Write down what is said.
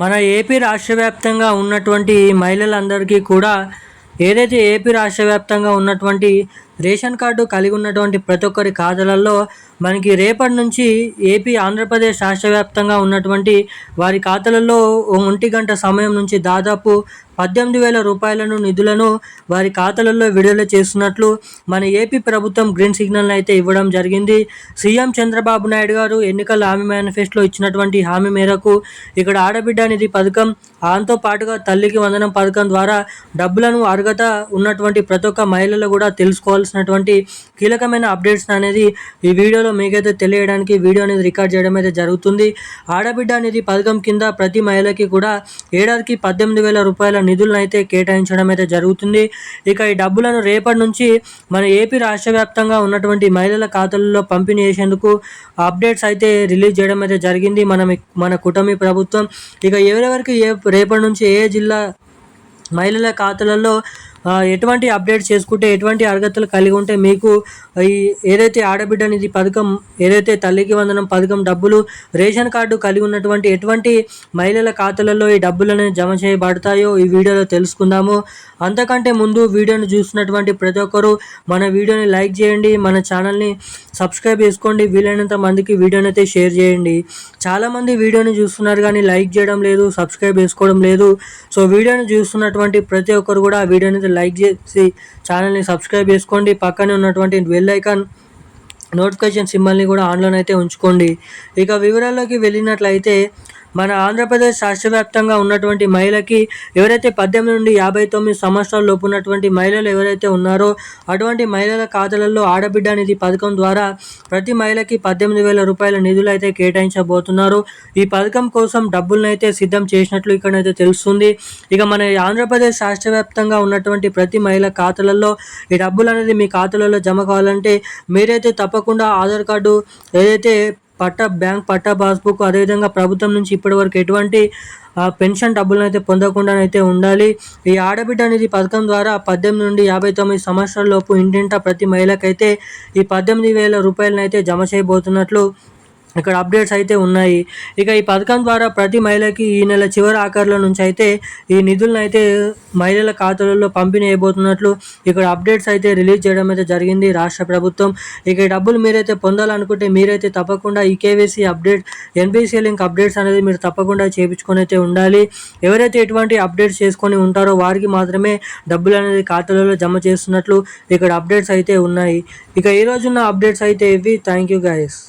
మన ఏపీ రాష్ట్ర వ్యాప్తంగా ఉన్నటువంటి మహిళలందరికీ కూడా ఏదైతే ఏపీ రాష్ట్ర వ్యాప్తంగా ఉన్నటువంటి రేషన్ కార్డు కలిగి ఉన్నటువంటి ప్రతి ఒక్కరి ఖాతాలలో మనకి రేపటి నుంచి ఏపీ ఆంధ్రప్రదేశ్ రాష్ట్ర వ్యాప్తంగా ఉన్నటువంటి వారి ఖాతాలలో 1 గంట సమయం నుంచి దాదాపు 18,000 రూపాయలను నిధులను వారి ఖాతాలలో విడుదల చేస్తున్నట్లు మన ఏపీ ప్రభుత్వం గ్రీన్ సిగ్నల్ అయితే ఇవ్వడం జరిగింది. సీఎం చంద్రబాబు నాయుడు గారు ఎన్నికల హామీ మేనిఫెస్టోలో ఇచ్చినటువంటి హామీ మేరకు ఇక్కడ ఆడబిడ్డ నిధి పథకం, దాంతో పాటుగా తల్లికి వందనం పథకం ద్వారా డబ్బులను అర్హత ఉన్నటువంటి ప్రతి ఒక్క మహిళలు కూడా తెలుసుకోవాల్సినటువంటి కీలకమైన అప్డేట్స్ అనేది ఈ వీడియోలో మీకైతే తెలియడానికి వీడియో అనేది రికార్డ్ చేయడం అయితే జరుగుతుంది. ఆడబిడ్డ నిధి పథకం కింద ప్రతి మహిళకి కూడా ఏడాదికి 18,000 రూపాయల నిధులను అయితే కేటాయించడం అయితే జరుగుతుంది. ఇక ఈ డబ్బులను రేపటి నుంచి మన ఏపీ రాష్ట్ర వ్యాప్తంగా ఉన్నటువంటి మహిళల ఖాతాలలో పంపిణీ చేసేందుకు అప్డేట్స్ అయితే రిలీజ్ చేయడం అయితే జరిగింది మన కూటమి ప్రభుత్వం. ఇక ఎవరెవరికి రేపటి నుంచి ఏ జిల్లా మహిళల ఖాతాలలో ఎటువంటి అప్డేట్స్ చేసుకుంటే ఎటువంటి అర్హతలు కలిగి ఉంటే మీకు ఈ ఏదైతే ఆడబిడ్డ నిధి పథకం, ఏదైతే తల్లికి వందనం పథకం డబ్బులు రేషన్ కార్డు కలిగి ఉన్నటువంటి ఎటువంటి మహిళల ఖాతాలలో ఈ డబ్బులను జమ చేయబడతాయో ఈ వీడియోలో తెలుసుకుందాము. అంతకంటే ముందు వీడియోని చూస్తున్నటువంటి ప్రతి ఒక్కరూ మన వీడియోని లైక్ చేయండి, మన ఛానల్ని సబ్స్క్రైబ్ చేసుకోండి, వీలైనంత మందికి వీడియోని అయితే షేర్ చేయండి. చాలామంది వీడియోని చూస్తున్నారు కానీ లైక్ చేయడం లేదు, సబ్స్క్రైబ్ చేసుకోవడం లేదు. సో వీడియోని చూస్తున్నటువంటి ప్రతి ఒక్కరు కూడా వీడియోని లైక్ చేసి ఛానల్ని సబ్స్క్రైబ్ చేసుకోండి. పక్కనే ఉన్నటువంటి బెల్ ఐకాన్ నోటిఫికేషన్ సింబల్ని కూడా ఆన్లోనైతే ఉంచుకోండి. ఇక వివరాల్లోకి వెళ్ళినట్లయితే మన ఆంధ్రప్రదేశ్ రాష్ట్ర వ్యాప్తంగా ఉన్నటువంటి మహిళకి ఎవరైతే 18 నుండి 59 సంవత్సరాల లోపు ఉన్నటువంటి మహిళలు ఎవరైతే ఉన్నారో అటువంటి మహిళల ఖాతాలలో ఆడబిడ్డ నిధి పథకం ద్వారా ప్రతి మహిళకి 18,000 రూపాయల నిధులు అయితే కేటాయించబోతున్నారు. ఈ పథకం కోసం డబ్బులను అయితే సిద్ధం చేసినట్లు ఇక్కడైతే తెలుస్తుంది. ఇక మన ఆంధ్రప్రదేశ్ రాష్ట్ర వ్యాప్తంగా ఉన్నటువంటి ప్రతి మహిళ ఖాతాలలో ఈ డబ్బులు అనేది మీ ఖాతాలలో జమ కావాలంటే మీరైతే తప్పకుండా ఆధార్ కార్డు, ఏదైతే బ్యాంక్ పట్టా, పాస్బుక్, అదేవిధంగా ప్రభుత్వం నుంచి ఇప్పటివరకు ఎటువంటి పెన్షన్ డబ్బులను అయితే పొందకుండా అయితే ఉండాలి. ఈ ఆడబిడ్డ నిధి పథకం ద్వారా 18 నుండి 59 సంవత్సరాల లోపు ఇంటింటా ప్రతి మహిళకైతే ఈ 18,000 రూపాయలను అయితే జమ చేయబోతున్నట్లు ఇక్కడ అప్డేట్స్ అయితే ఉన్నాయి. ఇక ఈ పథకం ద్వారా ప్రతి మహిళకి ఈ నెల చివరి ఆఖరిలో నుంచి అయితే ఈ నిధులను అయితే మహిళల ఖాతాలలో పంపిణీ అయిపోతున్నట్లు ఇక్కడ అప్డేట్స్ అయితే రిలీజ్ చేయడం అయితే జరిగింది రాష్ట్ర ప్రభుత్వం. ఇక ఈ డబ్బులు మీరైతే పొందాలనుకుంటే మీరైతే తప్పకుండా ఈ KYC update, NPCI link updates అనేది మీరు తప్పకుండా చేయించుకొని అయితే ఉండాలి. ఎవరైతే ఎటువంటి అప్డేట్స్ చేసుకొని ఉంటారో వారికి మాత్రమే డబ్బులు అనేది ఖాతాలలో జమ చేస్తున్నట్లు ఇక్కడ అప్డేట్స్ అయితే ఉన్నాయి. ఇక ఈ రోజున్న అప్డేట్స్ అయితే ఇవి. Thank you guys.